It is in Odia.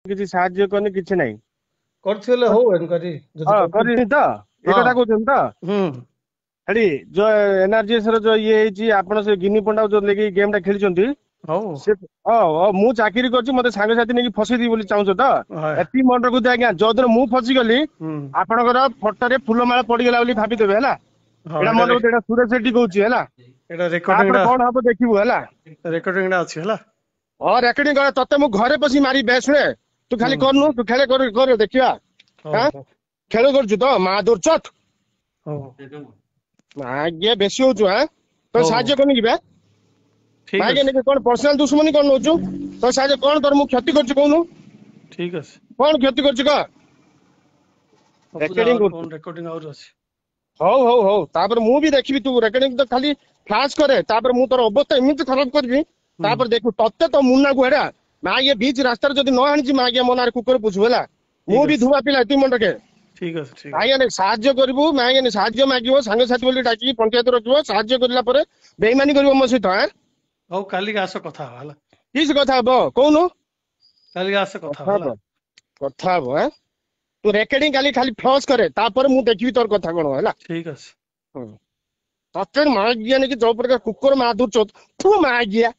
କିଛି ସାହାଯ୍ୟ କରିନି କିଛି ନାହିଁ। କରିଥିଲେ ହଉ ଏନକ୍ୱାରି ଯଦି ହଁ କରୁଛନ୍ତି। କରିନି ତ ଏ ହଁ କଥା କହୁଛନ୍ତି ତ। ହୁଁ ହେଠି ଯୋଉ ଏନଆରଜିଏସ ର ଯୋଉ ଇଏ ହେଇଛି ଆପଣ ସେ ଗିନି ପଣ୍ଡା ଯୋଉ ନେଇକି ଗେମ୍ ଟା ଖେଳିଛନ୍ତି ହଉ ସେ ମୁଁ ଚାକିରି କରିଛି ମତେ ସାଙ୍ଗସାଥି ନେଇକି ଫସେଇଦେବି ବୋଲି ଚାହୁଁଛ ତ ହଁ ଏତିକି ମନେ ରଖୁଛି ଆଜ୍ଞା ଯୋଉଦିନ ମୁଁ ଫସିଗଲି ହୁଁ ଆପଣଙ୍କର ଫଟୋରେ ଫୁଲମାଳ ପଡିଗଲା ବୋଲି ଭାବିଦେବେ ହେଲା। ହଁ ଏଇଟା ମନେ ରଖୁଛି ଏଇଟା ସୁରେଶ ସେଠି କହୁଛି ହେଲା। ଏଇଟା ତାପରେ କଣ ହବ ଦେଖିବୁ ହେଲା। ରେକର୍ଡିଂ ଟା ଅଛି ହେଲା। ହଁ ରେକର୍ଡିଂ କର ତତେ ମୁଁ ଘରେ ବସି ମାରି ବେ ଶୁଣେ ତୁ ହୁଁ ଖାଲି କରୁନୁ ତୁ ଖେଳେ କର ଦେଖିବା। ହଉ ହଁ ହଉ ଖେଳ କରୁଛୁ ତ ମା ଦୌରଚଥ ହଉ ଆଜ୍ଞା ବେଶୀ ହଉଛୁ ତ ହଉ ହଉ ସାହାଯ୍ୟ କରିନି ଯିବା ଠିକ ଆଜ୍ଞା ଅଛି କଣ ପର୍ସନାଲ ଦୁଶ୍ମନୀ କଣ ନଉଛୁ ତ ସାହାଯ୍ୟ କଣ ତୋର ମୁଁ କ୍ଷତି କରୁଛୁ କହୁନୁ ଠିକ ଅଛି କଣ କ୍ଷତି କରୁଛୁ କହ ସବୁ ରେକର୍ଡିଂ ଆହୁରି କରୁଛୁ। କଣ ରେକର୍ଡିଂ ଆହୁରି ଅଛି। ହଉ ତାପରେ ମୁଁ ବି ଦେଖିବି ତୁ ରେକର୍ଡିଂ ତ ଖାଲି ଫ୍ଲାସ୍ କରେ ତାପରେ ମୁଁ ତୋର ଅବସ୍ଥା ଏମିତି ଖରାପ କରିବି ହୁଁ ତାପରେ ଦେଖିବୁ ତତେ ତ ମୁନାକୁ ଏଡା ମା ଇଏ ବିଚ୍ ରାସ୍ତାରେ ଯଦି ନ ଆଣିଛି ମା ଆଜ୍ଞା ମୋ ନାଁରେ କୁକୁର ପୁଛୁ ହେଲା ମୁଁ ଠିକ ବି ଅଛି ଧୁଆ ପିଲା ଏତିକି ମନେ ରଖେ। ଠିକ ଅଛି ଠିକ ଅଛି ଆଜ୍ଞା ସାହାଯ୍ୟ କରିବୁ ଆଜ୍ଞା ସାହାଯ୍ୟ ମାଗିବ ସାଙ୍ଗସାଥି ବୋଲି ଡାକିକି ପଞ୍ଚାୟତ ରଖିବ ସାହାଯ୍ୟ କରିଲା ପରେ ବେଇମାନି କରିବ ମୋ ସହିତ ହଉ କାଲିକି ଆସ କଥା ହବା ହେଲା। କିସ କଥା ହବ କହୁନୁ କାଲିକି ଆସ କଥା ହବା କଥା ହେଲା। ହବ କଥା ହବ ତୁ ରେକର୍ଡିଂ କାଲି ଖାଲି ଫ୍ଲସ୍ କରେ ତାପରେ ମୁଁ ଦେଖିବି ତୋର କଥା କଣ ହେଲା। ଠିକ ଅଛି। ତତେ ମା ଆଜ୍ଞା ନେଇକି ଯୋଉ ପ୍ରକାର କୁକୁର ମା ଦଉଛ ତୁ ମା ଆଜ୍ଞା